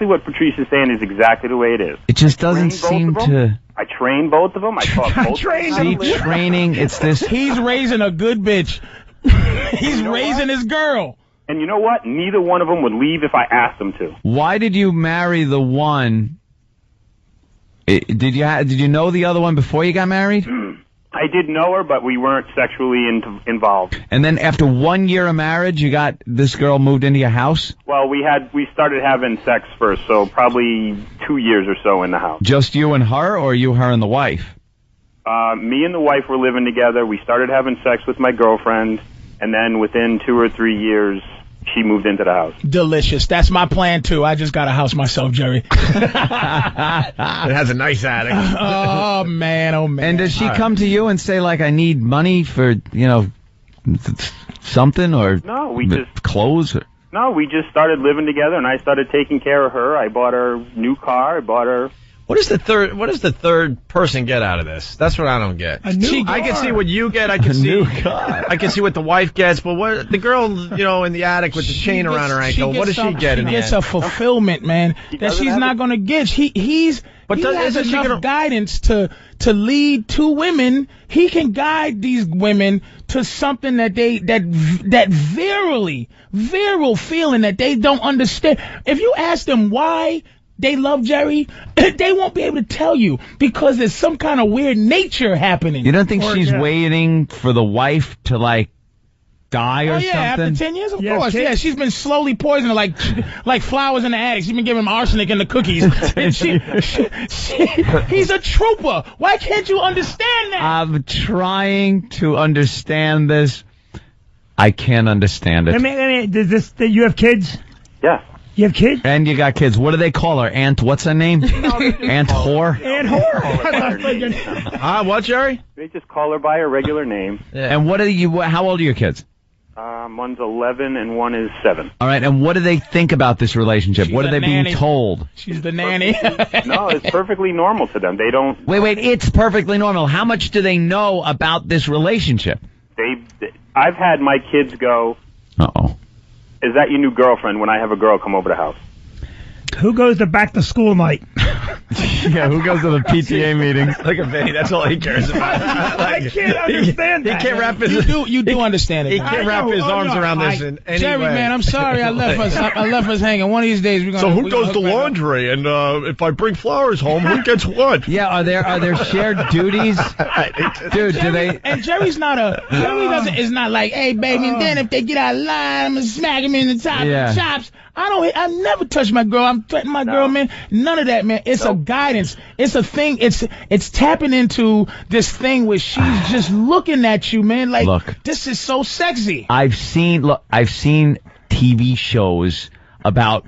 what Patrice is saying is exactly the way it is. It just doesn't seem to. I train both of them. I taught both of them. See, training, it's this. He's raising a good bitch. He's raising his girl. And you know what? Neither one of them would leave if I asked them to. Why did you marry the one? Did you know the other one before you got married? I did know her, but we weren't sexually involved. And then after 1 year of marriage, you got this girl moved into your house? Well, we started having sex first, so probably 2 years or so in the house. Just you and her, or you, her, and the wife? Me and the wife were living together. We started having sex with my girlfriend, and then within 2 or 3 years, she moved into the house. Delicious. That's my plan, too. I just got a house myself, Jerry. It has a nice attic. Oh, man. Oh, man. And does she come to you and say, like, I need money for, something, or clothes? No, we just started living together, and I started taking care of her. I bought her a new car. I bought her... What does the third person get out of this? That's what I don't get. A new car. I can see what you get. I can see what the wife gets. But what the girl, in the attic with the chain around her ankle, what does she get in the end? She gets a fulfillment, man, that she's not going to get. He has enough guidance to lead two women. He can guide these women to something that virile feeling that they don't understand. If you ask them why they love Jerry, they won't be able to tell you because there's some kind of weird nature happening. You don't think she's waiting for the wife to, die or something? After 10 years, of course. Yeah, she's been slowly poisoning like flowers in the attic. She's been giving him arsenic in the cookies. And he's a trooper. Why can't you understand that? I'm trying to understand this. I can't understand it. Let me, you have kids? Yeah. You have kids? And you got kids. What do they call her? Aunt, what's her name? Aunt Whore? Aunt Whore. What, Jerry? They just call her by her regular name. Yeah. And how old are your kids? One's 11 and one is 7. All right, and what do they think about this relationship? What are they being told? She's the nanny. No, it's perfectly normal to them. They don't... Wait, it's perfectly normal. How much do they know about this relationship? I've had my kids go... Uh-oh. Is that your new girlfriend when I have a girl come over the house? Who goes to back to school night? Yeah, who goes to the PTA meetings? Look at Vinny. That's all he cares about. I can't understand that. He can't wrap his... You do understand it. He can't wrap his arms around this in any Jerry, way. man, I'm sorry I left us hanging. One of these days we're gonna... So who does the laundry? And if I bring flowers home, who gets what? Yeah, are there shared duties? Dude, do they... And Jerry's not is not like, hey, baby, and then if they get out of line, I'm gonna smack him in the chops. I never touch my girl. I'm threatening my girl, man. None of that, man. It's a guidance. It's a thing. It's tapping into this thing where she's just looking at you, man. Like, look, this is so sexy. I've seen TV shows about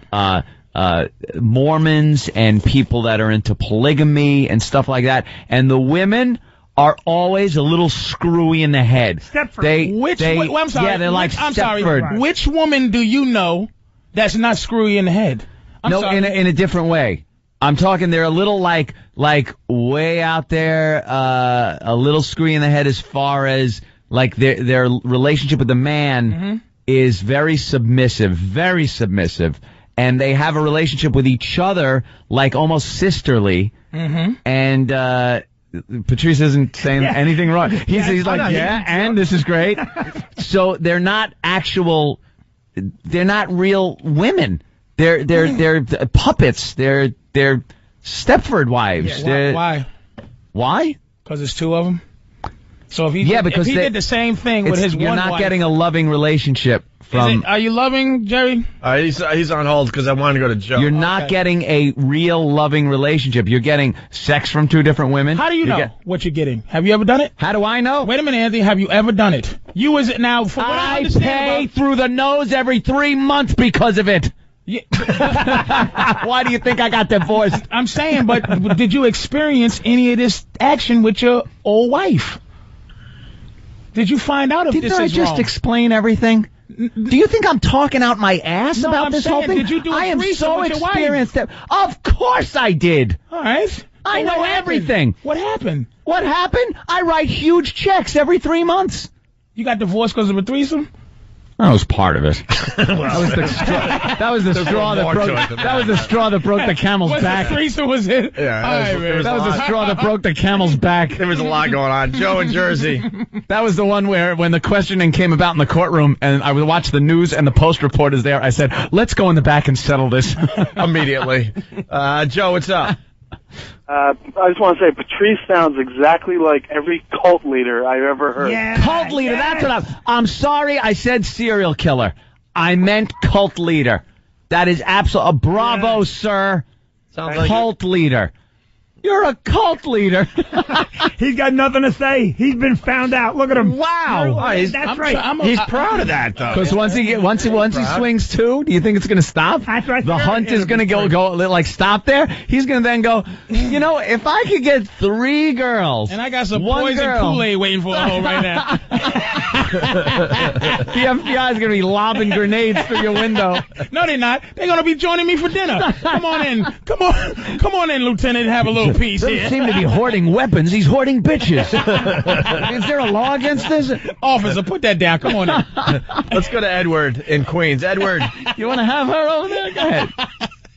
Mormons and people that are into polygamy and stuff like that, and the women are always a little screwy in the head. Stepford. I'm sorry. Yeah, they're like I'm Stepford. sorry. Which woman do you know that's not screwy in the head? In a different way. I'm talking they're a little like way out there, a little screwy in the head as far as like their relationship with the man is very submissive, and they have a relationship with each other like almost sisterly. And Patrice isn't saying anything wrong. He's like, and this is great. So they're not real women. They're puppets. They're Stepford wives. Yeah, why? Because there's two of them. So if he did the same thing with his one wife, you're not getting a loving relationship from. Are you loving, Jerry? He's on hold because I wanted to go to Joe. You're not getting a real loving relationship. You're getting sex from two different women. How do you know what you're getting? Have you ever done it? How do I know? Wait a minute, Anthony. Have you ever done it? I pay through the nose every 3 months because of it. Yeah. Why do you think I got divorced? I'm saying, but did you experience any of this action with your old wife? Did you find out if this is wrong? Didn't I just explain everything? Do you think I'm talking out my ass No, about I'm this saying, whole thing? did you do a I am threesome so with your wife? experienced. Of course I did. All right. I So know what happened? everything. What happened? What happened? I write huge checks every 3 months. You got divorced because of a threesome? That was part of it. That was the straw that broke the camel's back. The threesome was it? Yeah, All right, man. That was the straw that broke the camel's back. There was a lot going on. Joe in Jersey. That was the one where when the questioning came about in the courtroom and I would watch the news and the Post reporters there, I said, let's go in the back and settle this. Immediately. Joe, what's up? I just want to say Patrice sounds exactly like every cult leader I've ever heard. Yeah. Cult leader, that's what I'm sorry I said serial killer. I meant cult leader. That is absolute. Bravo, sir. Sounds like Cult leader. You're a cult leader. He's got nothing to say. He's been found out. Look at him. Wow. That's right. He's proud of that, though. Because once he swings two, do you think it's going to stop? That's right. The hunt is going to go like stop there. He's going to then go. You know, if I could get 3 girls, And I got some one poison girl. Kool-Aid waiting for a hole right now. The FBI is going to be lobbing grenades through your window. No, they're not. They're going to be joining me for dinner. Come on in. Come on in, Lieutenant. Have a little piece Doesn't here. seem to be hoarding weapons. He's hoarding bitches. Is there a law against this? Officer, put that down. Come on in. Let's go to Edward in Queens. Edward. You want to have her over there? Go ahead.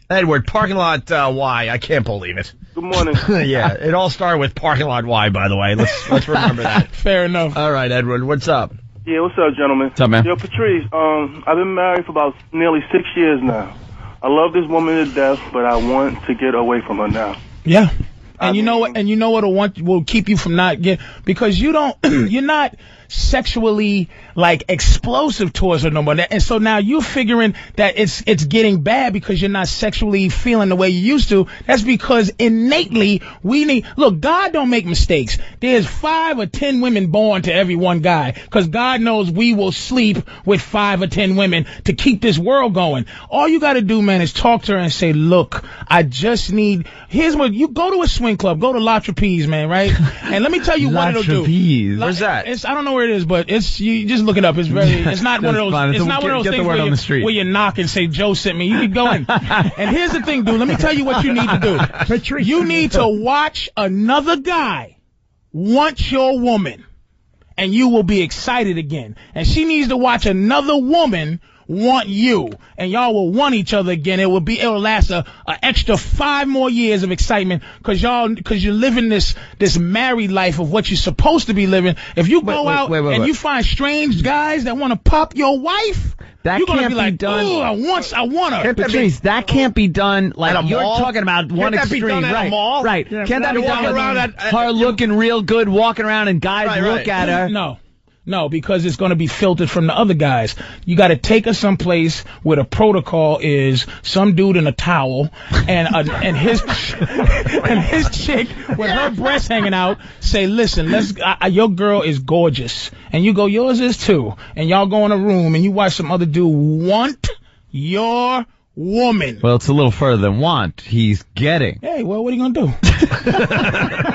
Edward, parking lot Y. I can't believe it. Good morning. Yeah, it all started with parking lot Y, by the way. Let's remember that. Fair enough. All right, Edward, what's up? Yeah, what's up, gentlemen? What's up, man? Yo, Patrice, I've been married for about nearly 6 years now. I love this woman to death, but I want to get away from her now. Yeah. And you know what? And you know what will keep you from not get because you don't. You're not sexually like explosive towards her no more. And so now you're figuring that it's getting bad because you're not sexually feeling the way you used to. That's because innately look, God don't make mistakes. There's 5 or 10 women born to every one guy because God knows we will sleep with 5 or 10 women to keep this world going. All you got to do, man, is talk to her and say, look, I just need, here's what, you go to a swing club, go to La Trapeze, man, right? And let me tell you what it'll do. Where's that? I don't know where it is, but you just look it up. It's not one of those. Fine. It's not one of those Get the things word on the street. where you knock and say Joe sent me. You can go in. And here's the thing, dude. Let me tell you what you need to do. Patrice, You need to watch another guy want your woman, and you will be excited again. And she needs to watch another woman want you, and y'all will want each other again. It'll last a extra 5 more years of excitement because you're living this married life of what you're supposed to be living. If you go out and you find strange guys that want to pop your wife, That you're gonna can't be like, be done. oh, I want her. Patrice, that can't be done like At a you're mall? talking about one Can't that be extreme, done at a right? mall? Right? Yeah, Can't that be walk done around with at- her looking real good, walking around, and guys Right, look at her? No, because it's going to be filtered from the other guys. You got to take her someplace where the protocol is some dude in a towel and his chick with her breasts hanging out. Say, listen, your girl is gorgeous, and you go, yours is too. And y'all go in a room and you watch some other dude want your woman. Well, it's a little further than want. He's getting. Hey, well, what are you gonna do?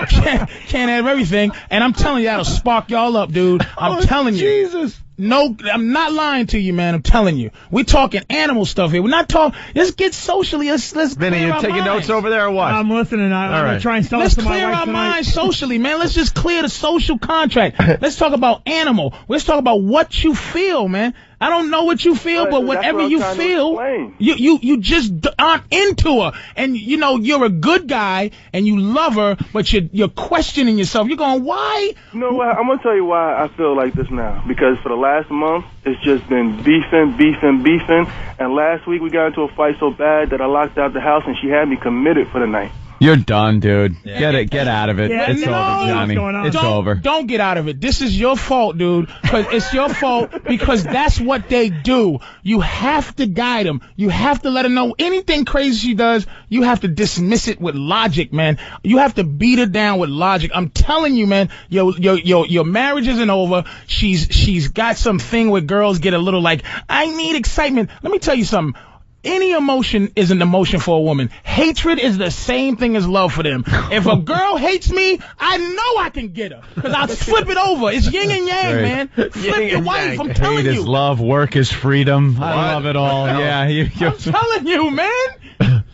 Can't have everything, and I'm telling you that'll spark y'all up, dude. I'm telling you. Jesus. No, I'm not lying to you, man. I'm telling you. We're talking animal stuff here. We're not talking. Let's get socially. Let's Vinny, clear you our taking minds. notes over there or what? I'm listening. I'm All going right. to try and sell Let's this to my clear wife our tonight. minds socially, man. Let's just clear the social contract. Let's talk about animal. Let's talk about what you feel, man. I don't know what you feel, but That's whatever what I'm you trying to feel, explain. you just aren't into her. And, you know, you're a good guy and you love her, but you're questioning yourself. You're going, why? You know what? I'm going to tell you why I feel like this now. Because for the last month, it's just been beefing. And last week we got into a fight so bad that I locked out the house and she had me committed for the night. You're done, dude. Get out of it. Yeah, It's no. over, Johnny. What's going on? It's don't, over. Don't get out of it. This is your fault, dude. Because it's your fault because that's what they do. You have to guide them. You have to let them know anything crazy she does. You have to dismiss it with logic, man. You have to beat her down with logic. I'm telling you, man. Your marriage isn't over. She's got something where girls get a little like, I need excitement. Let me tell you something. any emotion is an emotion for a woman. Hatred is the same thing as love for them. If a girl hates me, I know I can get her because I'll flip it over. It's yin and yang, man. Flip your wife. I'm telling Hate you. is love, work is freedom. I love it all. Yeah, I'm telling you, man.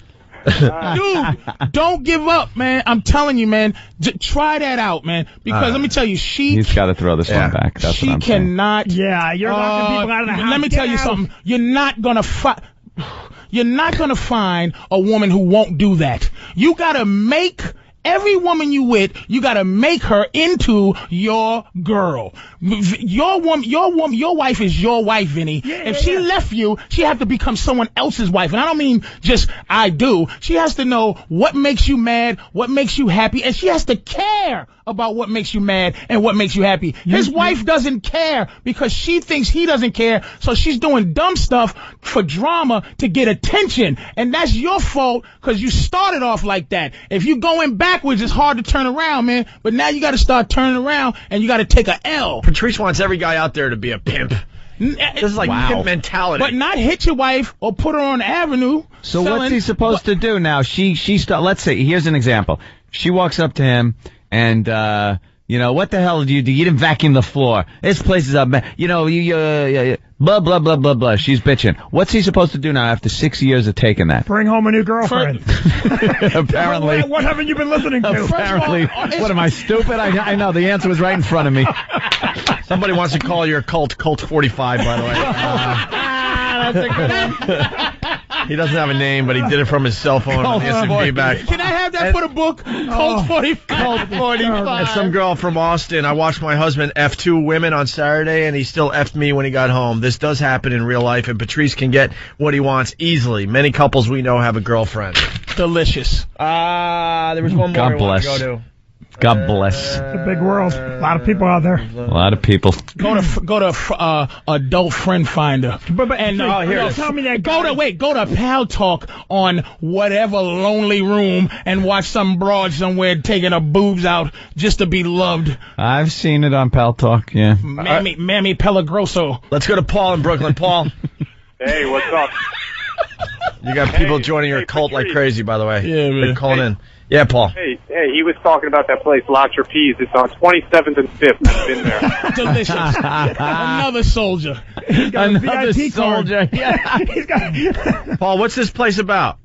Dude, don't give up, man. I'm telling you, man. Try that out, man. Because let me tell you, he's got to throw this one back. That's what I'm saying. She cannot. Yeah, you're locking people out of the house. Let me tell you something. You're not gonna find a woman who won't do that. You gotta make every woman you with, you gotta make her into your girl. Your wife is your wife, Vinny. If she left you, she have to become someone else's wife. And I don't mean just I do. She has to know what makes you mad, what makes you happy, and she has to care about what makes you mad and what makes you happy. His wife doesn't care because she thinks he doesn't care, so she's doing dumb stuff for drama to get attention. And that's your fault because you started off like that. If you going backwards, it's hard to turn around, man. But now you got to start turning around and you got to take a L. Patrice wants every guy out there to be a pimp. This is like pimp mentality. But not hit your wife or put her on the avenue. So what's he supposed to do now? Let's say, here's an example. She walks up to him and, what the hell do you do? You didn't vacuum the floor. This place is up, blah, blah, blah, blah, blah. She's bitching. What's he supposed to do now after 6 years of taking that? Bring home a new girlfriend. Apparently. What haven't you been listening to? Apparently. What, am I stupid? I know. The answer was right in front of me. Somebody wants to call your cult Cult 45, by the way. That's a good one. He doesn't have a name, but he did it from his cell phone on the instant feedback. Can I have that for the book? Cult 45. Cult 45. And some girl from Austin. I watched my husband F 2 women on Saturday, and he still F'd me when he got home. This does happen in real life, and Patrice can get what he wants easily. Many couples we know have a girlfriend. Delicious. There was one more God I want bless. to go to. God bless. It's a big world. A lot of people out there. A lot of people. Go to Adult Friend Finder. Tell me that. Go to Pal Talk on whatever lonely room and watch some broad somewhere taking her boobs out just to be loved. I've seen it on Pal Talk, yeah. Mammy Pelagroso. Let's go to Paul in Brooklyn. Paul. Hey, what's up? You got people joining your cult like crazy, by the way. Yeah, man. They're calling in. Yeah, Paul. Hey, he was talking about that place, La Trapeze. It's on 27th and 5th. I've been there. Delicious. Another soldier. Another soldier. Yeah. Paul, what's this place about?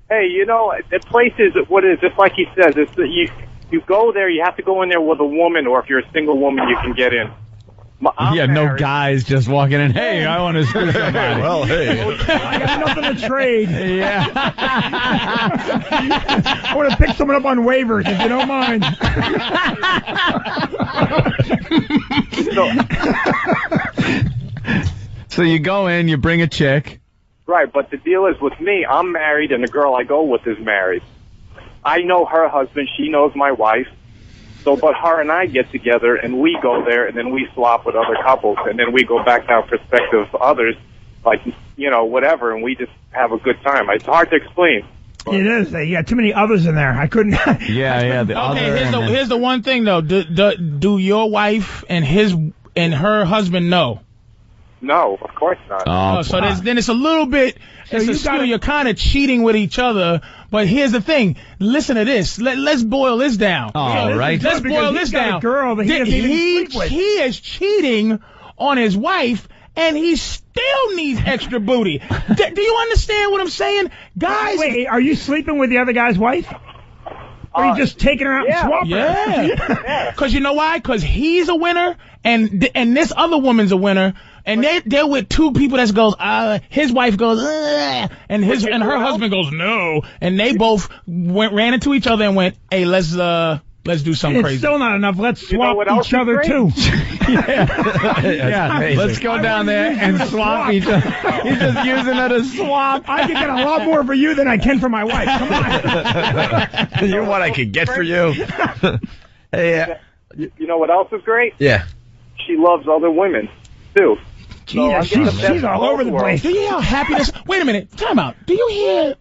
Hey, the place is what it is. Just like he says, it's you go there. You have to go in there with a woman, or if you're a single woman, you can get in. Yeah, no guys just walking in. Hey, I want to screw somebody. Well, hey. I got nothing to trade. Yeah. I want to pick someone up on waivers, if you don't mind. So you go in, you bring a chick. Right, but the deal is with me, I'm married, and the girl I go with is married. I know her husband. She knows my wife. So, but her and I get together, and we go there, and then we swap with other couples, and then we go back to our prospective others, like, whatever, and we just have a good time. It's hard to explain. It is. You got too many others in there. I couldn't. Yeah. Here's the one thing, though. Do your wife and her husband know? No, of course not. So then it's a little bit. You're kind of cheating with each other. But here's the thing. Listen to this. Let's boil this down. Right. Let's boil this down. A girl that he is cheating on his wife, and he still needs extra booty. Do you understand what I'm saying, guys? Wait, are you sleeping with the other guy's wife? Or are you just taking her out and swapping her? Yeah. Because you know why? Because he's a winner, and this other woman's a winner. And they're with two people that goes, his wife goes, and her husband goes, no. And they both ran into each other and went, hey, let's do something crazy. It's still not enough. Let's swap each other too. Yeah. Let's go down there and swap each other. He's just using it as swap. I can get a lot more for you than I can for my wife. Come on. You're what I could get for you. Hey, you know what else is great? Yeah. She loves other women too. Jesus, she's all over the place. Do you hear how happy this? Wait a minute. Time out. Do you hear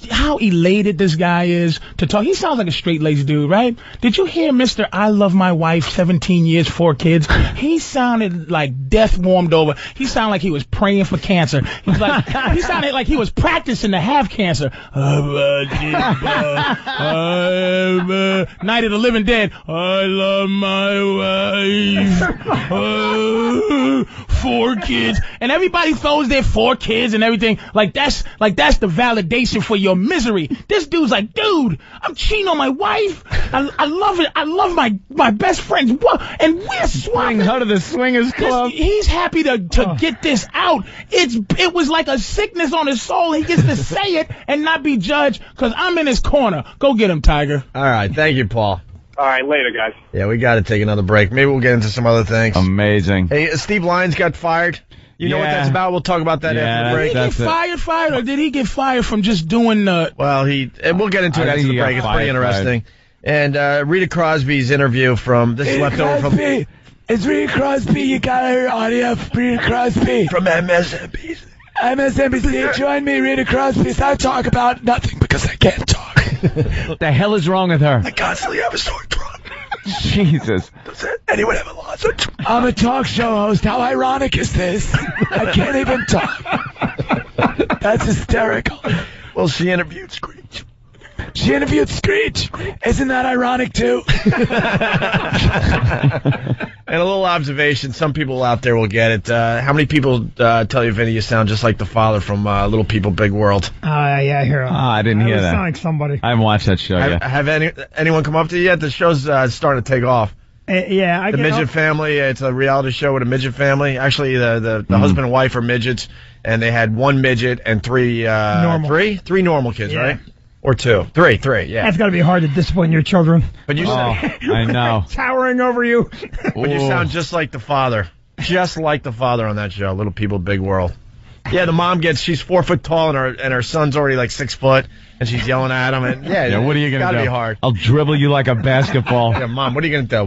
how elated this guy is to talk. He sounds like a straight-laced dude, right? Did you hear Mr. I love my wife, 17 years, 4 kids? He sounded like death warmed over. He sounded like he was praying for cancer. He sounded like he was practicing to have cancer. Night of the Living Dead. I love my wife. 4 kids. And everybody throws their 4 kids and everything. Like that's the validation for your misery. This dude's like, dude, I'm cheating on my wife. I love it. I love my best friends. And we're swapping her to the swingers club. He's happy to get this out. It was like a sickness on his soul. He gets to say it and not be judged because I'm in his corner. Go get him, Tiger. All right. Thank you, Paul. All right, later, guys. Yeah, we got to take another break. Maybe we'll get into some other things. Amazing. Hey, Steve Lyons got fired. You know what that's about? We'll talk about that after the break. Did he get fired, or did he get fired from just doing the... Well, we'll get into it after the break. It's pretty interesting. And Rita Crosby's interview from... This is left over from... It's Rita Crosby. You got her audio from Rita Crosby. From MSNBC. MSNBC. Join me, Rita Crosby. I talk about nothing because I can't talk. What the hell is wrong with her? I constantly have a sore throat. Jesus. Does anyone have a lozenge? I'm a talk show host. How ironic is this? I can't even talk. That's hysterical. Well, she interviewed Screech. She interviewed Screech. Isn't that ironic, too? And a little observation. Some people out there will get it. How many people tell you, Vinny, you sound just like the father from Little People, Big World? Yeah, I hear him. I didn't hear that. Sound like somebody. I haven't watched that show yet. Have anyone come up to you yet? The show's starting to take off. Yeah, The Midget Family. It's a reality show with a midget family. Actually, the husband and wife are midgets, and they had 1 midget and 3 normal. Three normal kids, right? Or 2. 3, yeah. That's got to be hard to discipline your children. But you I know. Towering over you. But you sound just like the father. Just like the father on that show, Little People, Big World. Yeah, the mom she's 4 foot tall, and her son's already like 6 foot, and she's yelling at him. And yeah, what are you gonna do? It's gotta be hard. I'll dribble you like a basketball. Yeah, Mom, what are you gonna do?